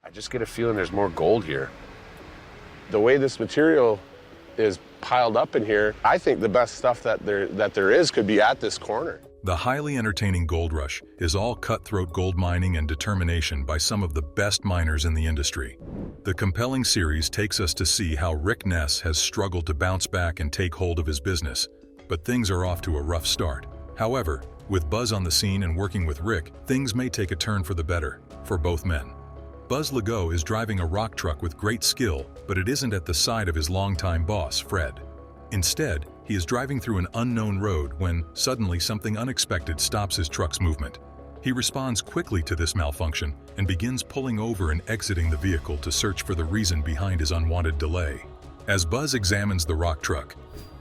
I just get a feeling there's more gold here. The way this material is piled up in here, I think the best stuff that there is could be at this corner. The highly entertaining gold rush is all cutthroat gold mining and determination by some of the best miners in the industry. The compelling series takes us to see how Rick Ness has struggled to bounce back and take hold of his business, but things are off to a rough start. However, with Buzz on the scene and working with Rick, things may take a turn for the better for both men. Buzz Legault is driving a rock truck with great skill, but it isn't at the side of his longtime boss, Fred. Instead, he is driving through an unknown road when suddenly something unexpected stops his truck's movement. He responds quickly to this malfunction and begins pulling over and exiting the vehicle to search for the reason behind his unwanted delay. As Buzz examines the rock truck,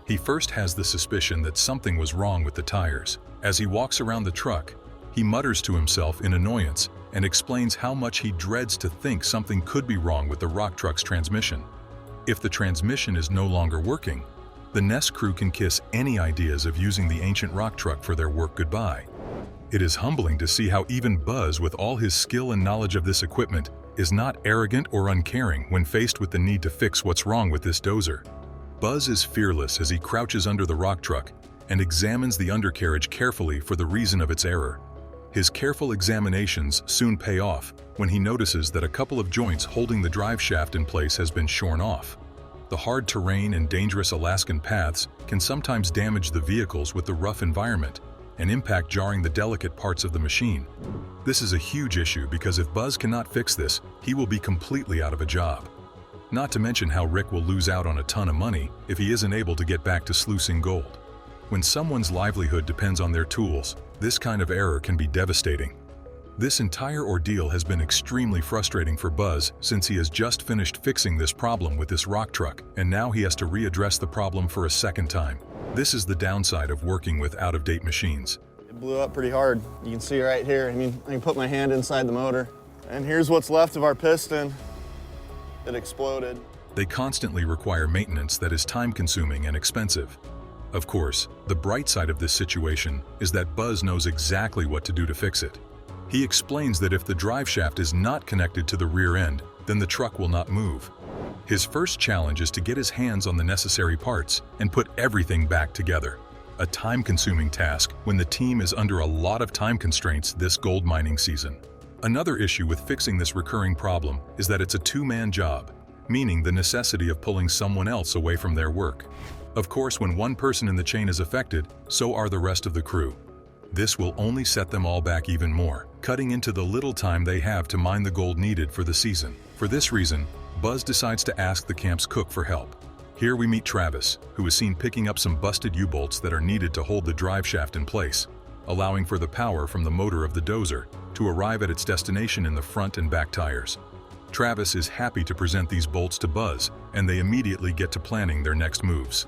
he first has the suspicion that something was wrong with the tires. As he walks around the truck, he mutters to himself in annoyance and explains how much he dreads to think something could be wrong with the rock truck's transmission. If the transmission is no longer working, the Ness crew can kiss any ideas of using the ancient rock truck for their work goodbye. It is humbling to see how even Buzz, with all his skill and knowledge of this equipment, is not arrogant or uncaring when faced with the need to fix what's wrong with this dozer. Buzz is fearless as he crouches under the rock truck and examines the undercarriage carefully for the reason of its error. His careful examinations soon pay off when he notices that a couple of joints holding the drive shaft in place has been shorn off. The hard terrain and dangerous Alaskan paths can sometimes damage the vehicles with the rough environment and impact jarring the delicate parts of the machine. This is a huge issue because if Buzz cannot fix this, he will be completely out of a job. Not to mention how Rick will lose out on a ton of money if he isn't able to get back to sluicing gold. When someone's livelihood depends on their tools, this kind of error can be devastating. This entire ordeal has been extremely frustrating for Buzz since he has just finished fixing this problem with this rock truck, and now he has to readdress the problem for a second time. This is the downside of working with out-of-date machines. It blew up pretty hard. You can see right here. I can put my hand inside the motor. And here's what's left of our piston. It exploded. They constantly require maintenance that is time-consuming and expensive. Of course, the bright side of this situation is that Buzz knows exactly what to do to fix it. He explains that if the drive shaft is not connected to the rear end, then the truck will not move. His first challenge is to get his hands on the necessary parts and put everything back together. A time-consuming task when the team is under a lot of time constraints this gold mining season. Another issue with fixing this recurring problem is that it's a two-man job, meaning the necessity of pulling someone else away from their work. Of course, when one person in the chain is affected, so are the rest of the crew. This will only set them all back even more, cutting into the little time they have to mine the gold needed for the season. For this reason, Buzz decides to ask the camp's cook for help. Here we meet Travis, who is seen picking up some busted U-bolts that are needed to hold the drive shaft in place, allowing for the power from the motor of the dozer to arrive at its destination in the front and back tires. Travis is happy to present these bolts to Buzz, and they immediately get to planning their next moves.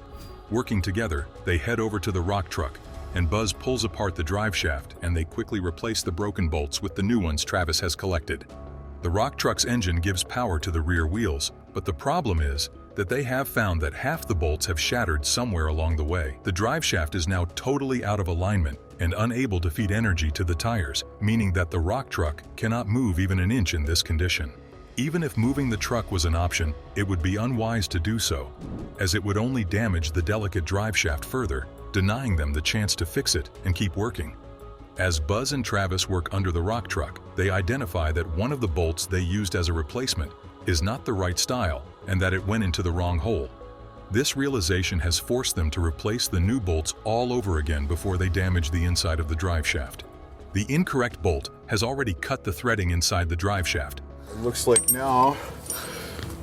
Working together, they head over to the rock truck, and Buzz pulls apart the drive shaft, and they quickly replace the broken bolts with the new ones Travis has collected. The rock truck's engine gives power to the rear wheels, but the problem is that they have found that half the bolts have shattered somewhere along the way. The drive shaft is now totally out of alignment and unable to feed energy to the tires, meaning that the rock truck cannot move even an inch in this condition. Even if moving the truck was an option, it would be unwise to do so, as it would only damage the delicate drive shaft further, denying them the chance to fix it and keep working. As Buzz and Travis work under the rock truck, they identify that one of the bolts they used as a replacement is not the right style and that it went into the wrong hole. This realization has forced them to replace the new bolts all over again before they damage the inside of the drive shaft. The incorrect bolt has already cut the threading inside the drive shaft. It looks like now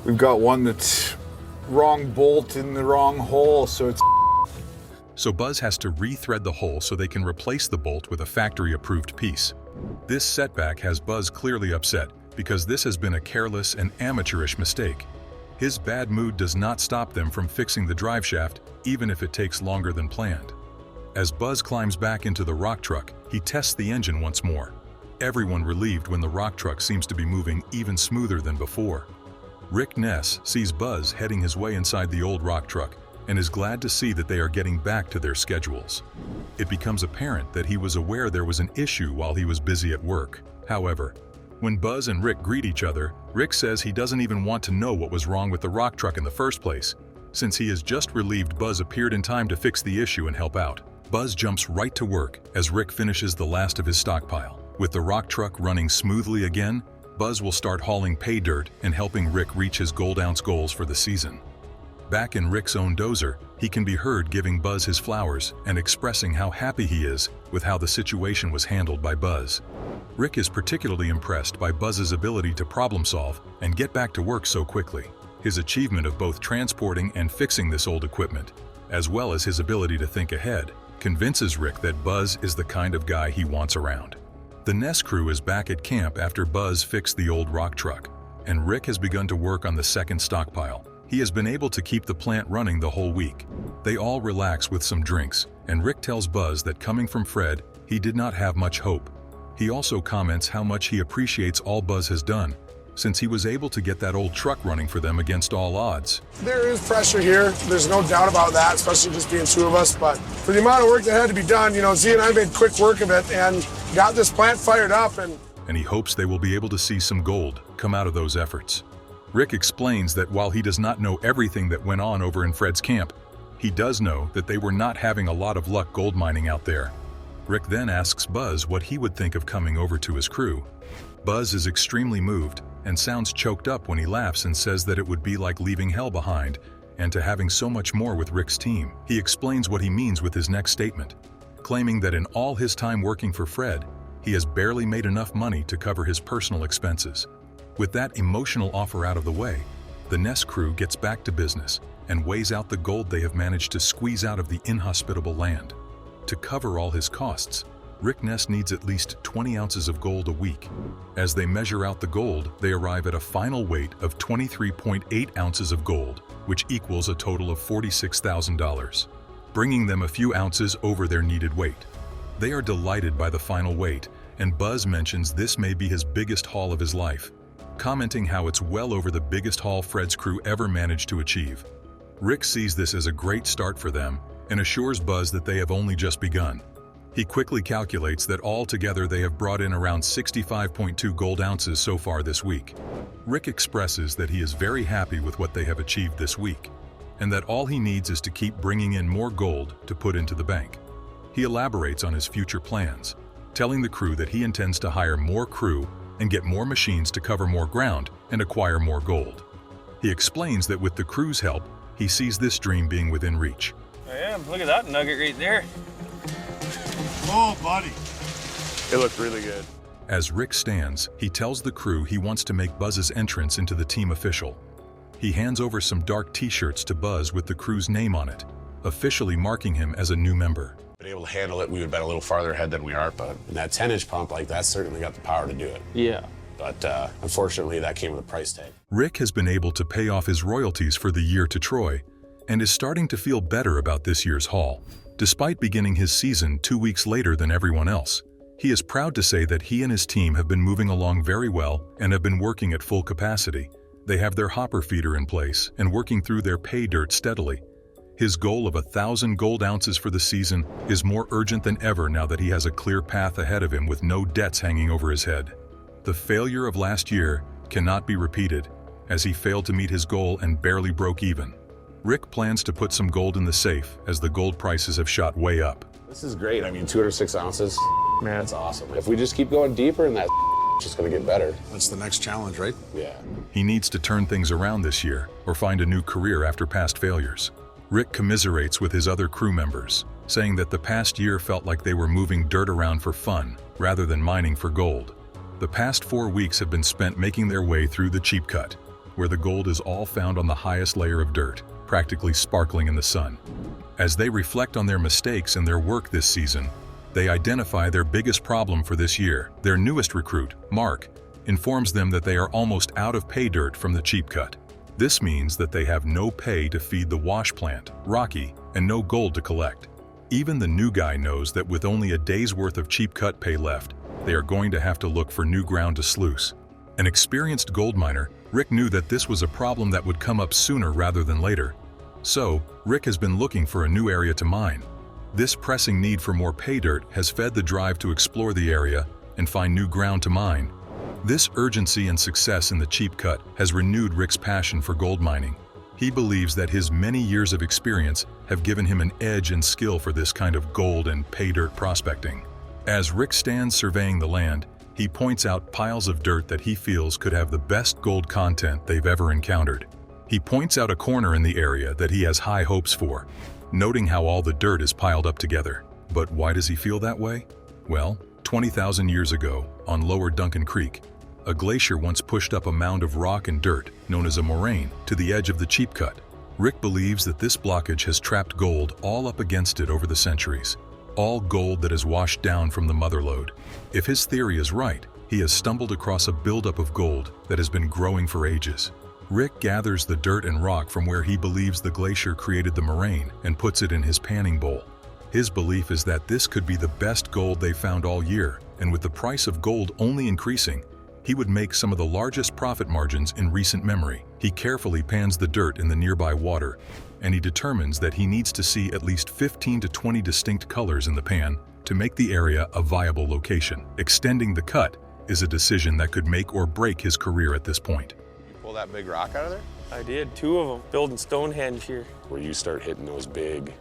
we've got one that's wrong bolt in the wrong hole, So Buzz has to re-thread the hole so they can replace the bolt with a factory-approved piece. This setback has Buzz clearly upset because this has been a careless and amateurish mistake. His bad mood does not stop them from fixing the drive shaft, even if it takes longer than planned. As Buzz climbs back into the rock truck, he tests the engine once more. Everyone relieved when the rock truck seems to be moving even smoother than before. Rick Ness sees Buzz heading his way inside the old rock truck and is glad to see that they are getting back to their schedules. It becomes apparent that he was aware there was an issue while he was busy at work. However, When Buzz and Rick greet each other, Rick says he doesn't even want to know what was wrong with the rock truck in the first place. Since he is just relieved Buzz appeared in time to fix the issue and help out. Buzz jumps right to work as Rick finishes the last of his stockpile. With the rock truck running smoothly again, Buzz will start hauling pay dirt and helping Rick reach his gold ounce goals for the season. Back in Rick's own dozer, he can be heard giving Buzz his flowers and expressing how happy he is with how the situation was handled by Buzz. Rick is particularly impressed by Buzz's ability to problem solve and get back to work so quickly. His achievement of both transporting and fixing this old equipment, as well as his ability to think ahead, convinces Rick that Buzz is the kind of guy he wants around. The Ness crew is back at camp after Buzz fixed the old rock truck, and Rick has begun to work on the second stockpile. He has been able to keep the plant running the whole week. They all relax with some drinks, and Rick tells Buzz that coming from Fred, he did not have much hope. He also comments how much he appreciates all Buzz has done, since he was able to get that old truck running for them against all odds. There is pressure here. There's no doubt about that, especially just being two of us. But for the amount of work that had to be done, Z and I made quick work of it and got this plant fired up. And he hopes they will be able to see some gold come out of those efforts. Rick explains that while he does not know everything that went on over in Fred's camp, he does know that they were not having a lot of luck gold mining out there. Rick then asks Buzz what he would think of coming over to his crew. Buzz is extremely moved and sounds choked up when he laughs and says that it would be like leaving hell behind and to having so much more with Rick's team. He explains what he means with his next statement, claiming that in all his time working for Fred, he has barely made enough money to cover his personal expenses. With that emotional offer out of the way, the Ness crew gets back to business and weighs out the gold they have managed to squeeze out of the inhospitable land. To cover all his costs, Rick Ness needs at least 20 ounces of gold a week. As they measure out the gold, they arrive at a final weight of 23.8 ounces of gold, which equals a total of $46,000, bringing them a few ounces over their needed weight. They are delighted by the final weight, and Buzz mentions this may be his biggest haul of his life, commenting how it's well over the biggest haul Fred's crew ever managed to achieve. Rick sees this as a great start for them and assures Buzz that they have only just begun. He quickly calculates that altogether they have brought in around 65.2 gold ounces so far this week. Rick expresses that he is very happy with what they have achieved this week, and that all he needs is to keep bringing in more gold to put into the bank. He elaborates on his future plans, telling the crew that he intends to hire more crew and get more machines to cover more ground and acquire more gold. He explains that with the crew's help, he sees this dream being within reach. I am. Look at that nugget right there. oh, buddy, It looked really good. As Rick stands, he tells the crew he wants to make Buzz's entrance into the team official. He hands over some dark t-shirts to Buzz with the crew's name on it, officially marking him as a new member. Been able to handle it, we would have been a little farther ahead than we are, but that 10-inch pump, that's certainly got the power to do it. Yeah. But unfortunately, that came with a price tag. Rick has been able to pay off his royalties for the year to Troy and is starting to feel better about this year's haul. Despite beginning his season 2 weeks later than everyone else, he is proud to say that he and his team have been moving along very well and have been working at full capacity. They have their hopper feeder in place and working through their pay dirt steadily. His goal of 1,000 gold ounces for the season is more urgent than ever now that he has a clear path ahead of him with no debts hanging over his head. The failure of last year cannot be repeated, as he failed to meet his goal and barely broke even. Rick plans to put some gold in the safe as the gold prices have shot way up. This is great. 206 ounces. Man. That's awesome. If we just keep going deeper, and that's just going to get better. That's the next challenge, right? Yeah. He needs to turn things around this year or find a new career after past failures. Rick commiserates with his other crew members, saying that the past year felt like they were moving dirt around for fun rather than mining for gold. The past 4 weeks have been spent making their way through the cheap cut, where the gold is all found on the highest layer of dirt, practically sparkling in the sun. As they reflect on their mistakes and their work this season, they identify their biggest problem for this year. Their newest recruit, Mark, informs them that they are almost out of pay dirt from the cheap cut. This means that they have no pay to feed the wash plant, Rocky, and no gold to collect. Even the new guy knows that with only a day's worth of cheap cut pay left, they are going to have to look for new ground to sluice. An experienced gold miner, Rick knew that this was a problem that would come up sooner rather than later. So, Rick has been looking for a new area to mine. This pressing need for more pay dirt has fed the drive to explore the area and find new ground to mine. This urgency and success in the cheap cut has renewed Rick's passion for gold mining. He believes that his many years of experience have given him an edge and skill for this kind of gold and pay dirt prospecting. As Rick stands surveying the land, he points out piles of dirt that he feels could have the best gold content they've ever encountered. He points out a corner in the area that he has high hopes for, noting how all the dirt is piled up together. But why does he feel that way? Well, 20,000 years ago, on Lower Duncan Creek, a glacier once pushed up a mound of rock and dirt, known as a moraine, to the edge of the cheap cut. Rick believes that this blockage has trapped gold all up against it over the centuries. All gold that has washed down from the mother lode. If his theory is right, he has stumbled across a buildup of gold that has been growing for ages. Rick gathers the dirt and rock from where he believes the glacier created the moraine and puts it in his panning bowl. His belief is that this could be the best gold they found all year, and with the price of gold only increasing, he would make some of the largest profit margins in recent memory. He carefully pans the dirt in the nearby water, and he determines that he needs to see at least 15 to 20 distinct colors in the pan to make the area a viable location. Extending the cut is a decision that could make or break his career at this point. You pull that big rock out of there? I did, 2 of them, building Stonehenge here. Where you start hitting those big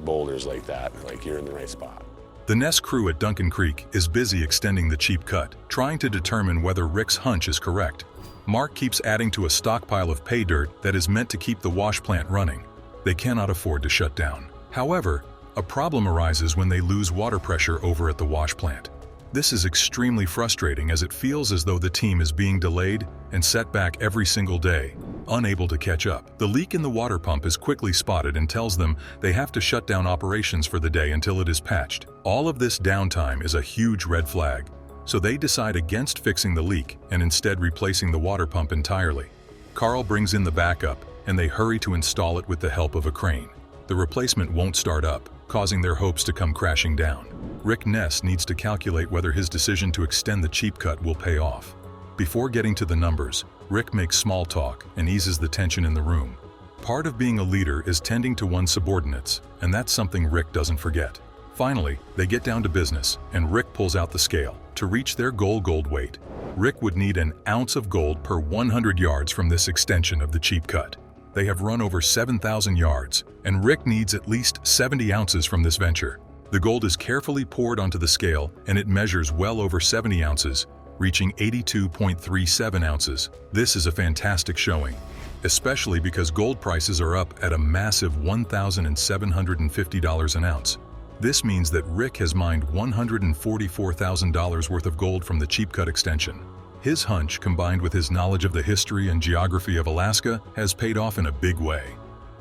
boulders like that, like you're in the right spot. The Ness crew at Duncan Creek is busy extending the cheap cut, trying to determine whether Rick's hunch is correct. Mark keeps adding to a stockpile of pay dirt that is meant to keep the wash plant running. They cannot afford to shut down. However, a problem arises when they lose water pressure over at the wash plant. This is extremely frustrating as it feels as though the team is being delayed and set back every single day, unable to catch up. The leak in the water pump is quickly spotted and tells them they have to shut down operations for the day until it is patched. All of this downtime is a huge red flag, so they decide against fixing the leak and instead replacing the water pump entirely. Carl brings in the backup, and they hurry to install it with the help of a crane. The replacement won't start up, causing their hopes to come crashing down. Rick Ness needs to calculate whether his decision to extend the cheap cut will pay off. Before getting to the numbers, Rick makes small talk and eases the tension in the room. Part of being a leader is tending to one's subordinates, and that's something Rick doesn't forget. Finally, they get down to business, and Rick pulls out the scale. To reach their gold weight, Rick would need an ounce of gold per 100 yards from this extension of the cheap cut. They have run over 7,000 yards, and Rick needs at least 70 ounces from this venture. The gold is carefully poured onto the scale, and it measures well over 70 ounces, reaching 82.37 ounces. This is a fantastic showing, especially because gold prices are up at a massive $1,750 an ounce. This means that Rick has mined $144,000 worth of gold from the cheap cut extension. His hunch, combined with his knowledge of the history and geography of Alaska, has paid off in a big way.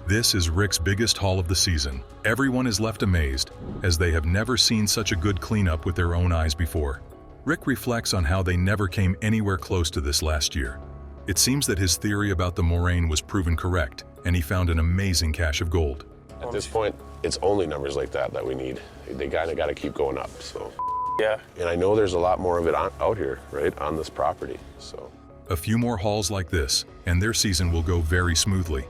This is Rick's biggest haul of the season. Everyone is left amazed, as they have never seen such a good cleanup with their own eyes before. Rick reflects on how they never came anywhere close to this last year. It seems that his theory about the moraine was proven correct, and he found an amazing cache of gold. At this point, it's only numbers like that we need. They kind of got to keep going up, so. Yeah. And I know there's a lot more of it out here, right, on this property, so. A few more hauls like this, and their season will go very smoothly.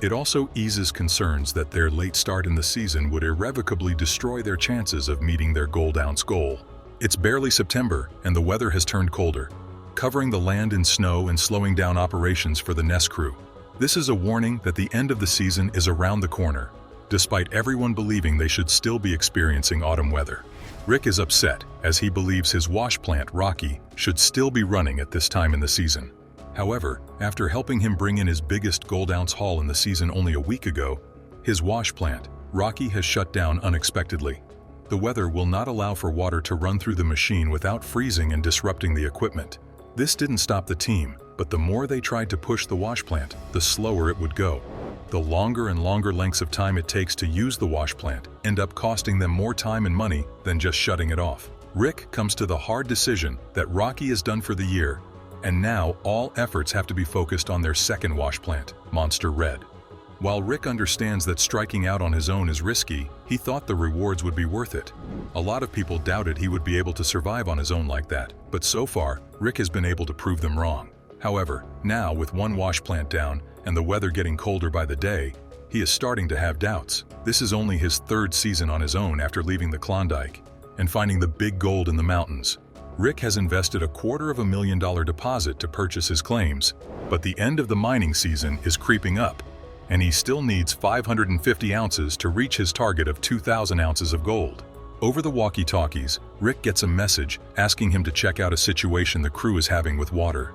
It also eases concerns that their late start in the season would irrevocably destroy their chances of meeting their gold ounce goal. It's barely September, and the weather has turned colder, covering the land in snow and slowing down operations for the Ness crew. This is a warning that the end of the season is around the corner, despite everyone believing they should still be experiencing autumn weather. Rick is upset, as he believes his wash plant, Rocky, should still be running at this time in the season. However, after helping him bring in his biggest gold ounce haul in the season only a week ago, his wash plant, Rocky, has shut down unexpectedly. The weather will not allow for water to run through the machine without freezing and disrupting the equipment. This didn't stop the team, but the more they tried to push the wash plant, the slower it would go. The longer and longer lengths of time it takes to use the wash plant end up costing them more time and money than just shutting it off. Rick comes to the hard decision that Rocky is done for the year, and now all efforts have to be focused on their second wash plant, Monster Red. While Rick understands that striking out on his own is risky, he thought the rewards would be worth it. A lot of people doubted he would be able to survive on his own like that, but so far, Rick has been able to prove them wrong. However, now with one wash plant down and the weather getting colder by the day, he is starting to have doubts. This is only his third season on his own after leaving the Klondike and finding the big gold in the mountains. Rick has invested a $250,000 deposit to purchase his claims, but the end of the mining season is creeping up, and he still needs 550 ounces to reach his target of 2,000 ounces of gold. Over the walkie-talkies, Rick gets a message asking him to check out a situation the crew is having with water.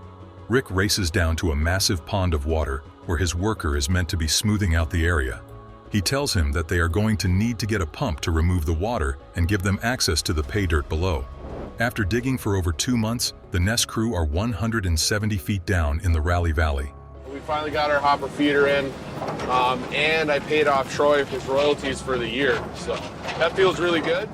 Rick races down to a massive pond of water where his worker is meant to be smoothing out the area. He tells him that they are going to need to get a pump to remove the water and give them access to the pay dirt below. After digging for over 2 months, the Ness crew are 170 feet down in the Raleigh Valley. We finally got our hopper feeder in, and I paid off Troy his royalties for the year, so that feels really good.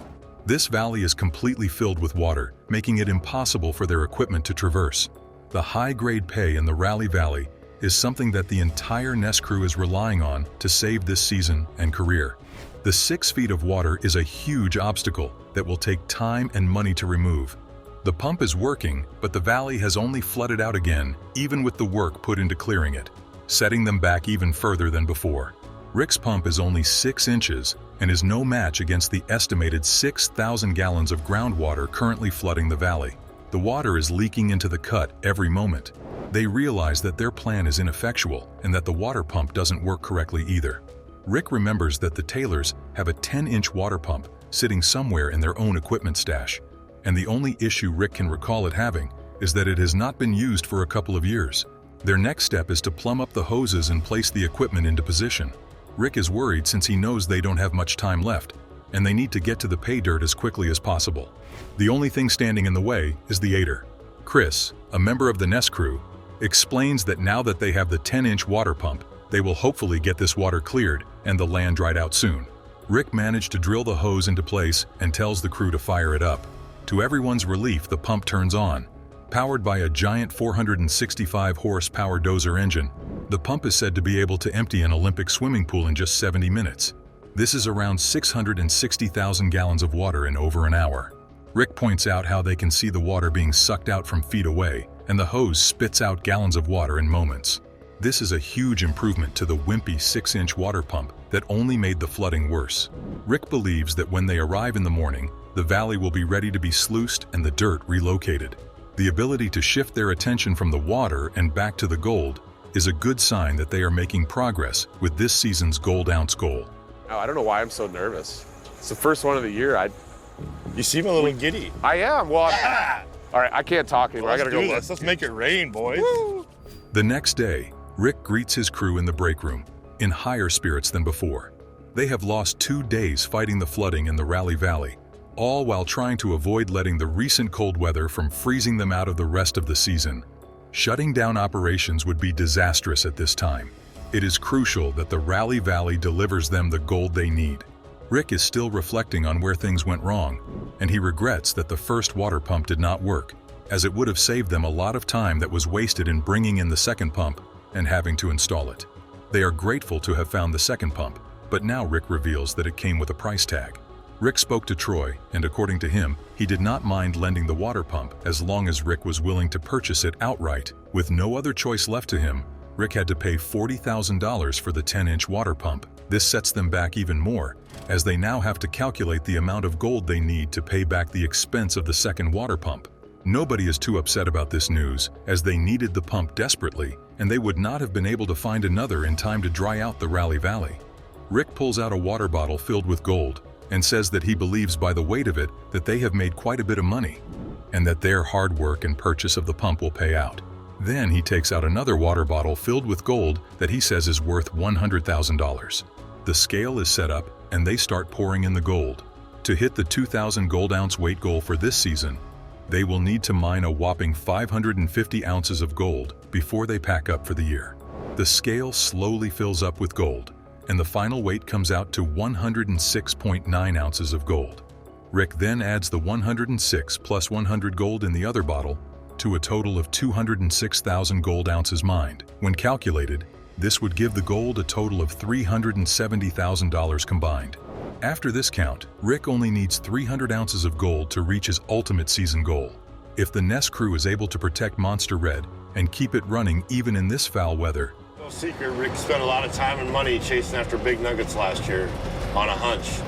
This valley is completely filled with water, making it impossible for their equipment to traverse. The high-grade pay in the Raleigh Valley is something that the entire Ness crew is relying on to save this season and career. The 6 feet of water is a huge obstacle that will take time and money to remove. The pump is working, but the valley has only flooded out again, even with the work put into clearing it, setting them back even further than before. Rick's pump is only 6 inches and is no match against the estimated 6,000 gallons of groundwater currently flooding the valley. The water is leaking into the cut every moment. They realize that their plan is ineffectual and that the water pump doesn't work correctly either. Rick remembers that the Taylors have a 10-inch water pump sitting somewhere in their own equipment stash, and the only issue Rick can recall it having is that it has not been used for a couple of years. Their next step is to plumb up the hoses and place the equipment into position. Rick is worried since he knows they don't have much time left, and they need to get to the pay dirt as quickly as possible. The only thing standing in the way is the aider. Chris, a member of the Ness crew, explains that now that they have the 10-inch water pump, they will hopefully get this water cleared and the land dried out soon. Rick managed to drill the hose into place and tells the crew to fire it up. To everyone's relief, the pump turns on. Powered by a giant 465 horsepower dozer engine, the pump is said to be able to empty an Olympic swimming pool in just 70 minutes. This is around 660,000 gallons of water in over an hour. Rick points out how they can see the water being sucked out from feet away, and the hose spits out gallons of water in moments. This is a huge improvement to the wimpy 6-inch water pump that only made the flooding worse. Rick believes that when they arrive in the morning, the valley will be ready to be sluiced and the dirt relocated. The ability to shift their attention from the water and back to the gold is a good sign that they are making progress with this season's gold ounce goal. Oh, I don't know why I'm so nervous. It's the first one of the year. You seem a little giddy. I am. Well, all right, I can't talk anymore. I gotta go. Let's make it rain, boys. Woo! The next day, Rick greets his crew in the break room, in higher spirits than before. They have lost 2 days fighting the flooding in the Raleigh Valley, all while trying to avoid letting the recent cold weather from freezing them out of the rest of the season. Shutting down operations would be disastrous at this time. It is crucial that the Raleigh Valley delivers them the gold they need. Rick is still reflecting on where things went wrong, and he regrets that the first water pump did not work, as it would have saved them a lot of time that was wasted in bringing in the second pump and having to install it. They are grateful to have found the second pump, but now Rick reveals that it came with a price tag. Rick spoke to Troy, and according to him, he did not mind lending the water pump as long as Rick was willing to purchase it outright. With no other choice left to him, Rick had to pay $40,000 for the 10-inch water pump. This sets them back even more, as they now have to calculate the amount of gold they need to pay back the expense of the second water pump. Nobody is too upset about this news, as they needed the pump desperately, and they would not have been able to find another in time to dry out the Raleigh Valley. Rick pulls out a water bottle filled with gold and says that he believes by the weight of it that they have made quite a bit of money, and that their hard work and purchase of the pump will pay out. Then he takes out another water bottle filled with gold that he says is worth $100,000. The scale is set up and they start pouring in the gold. To hit the 2,000 gold ounce weight goal for this season, they will need to mine a whopping 550 ounces of gold before they pack up for the year. The scale slowly fills up with gold, and the final weight comes out to 106.9 ounces of gold. Rick then adds the 106 plus 100 gold in the other bottle to a total of 206,000 gold ounces mined. When calculated, this would give the gold a total of $370,000 combined. After this count, Rick only needs 300 ounces of gold to reach his ultimate season goal. If the Ness crew is able to protect Monster Red and keep it running even in this foul weather, No secret, Rick spent a lot of time and money chasing after big nuggets last year on a hunch.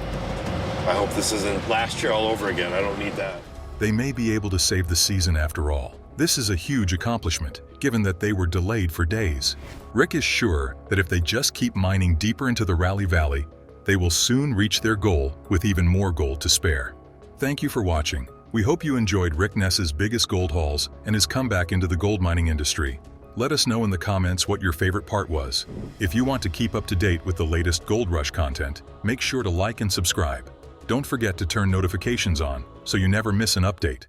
I hope this isn't last year all over again. I don't need that. They may be able to save the season after all. This is a huge accomplishment, given that they were delayed for days. Rick is sure that if they just keep mining deeper into the Raleigh Valley, they will soon reach their goal with even more gold to spare. Thank you for watching. We hope you enjoyed Rick Ness's biggest gold hauls and his comeback into the gold mining industry. Let us know in the comments what your favorite part was. If you want to keep up to date with the latest Gold Rush content, make sure to like and subscribe. Don't forget to turn notifications on so you never miss an update.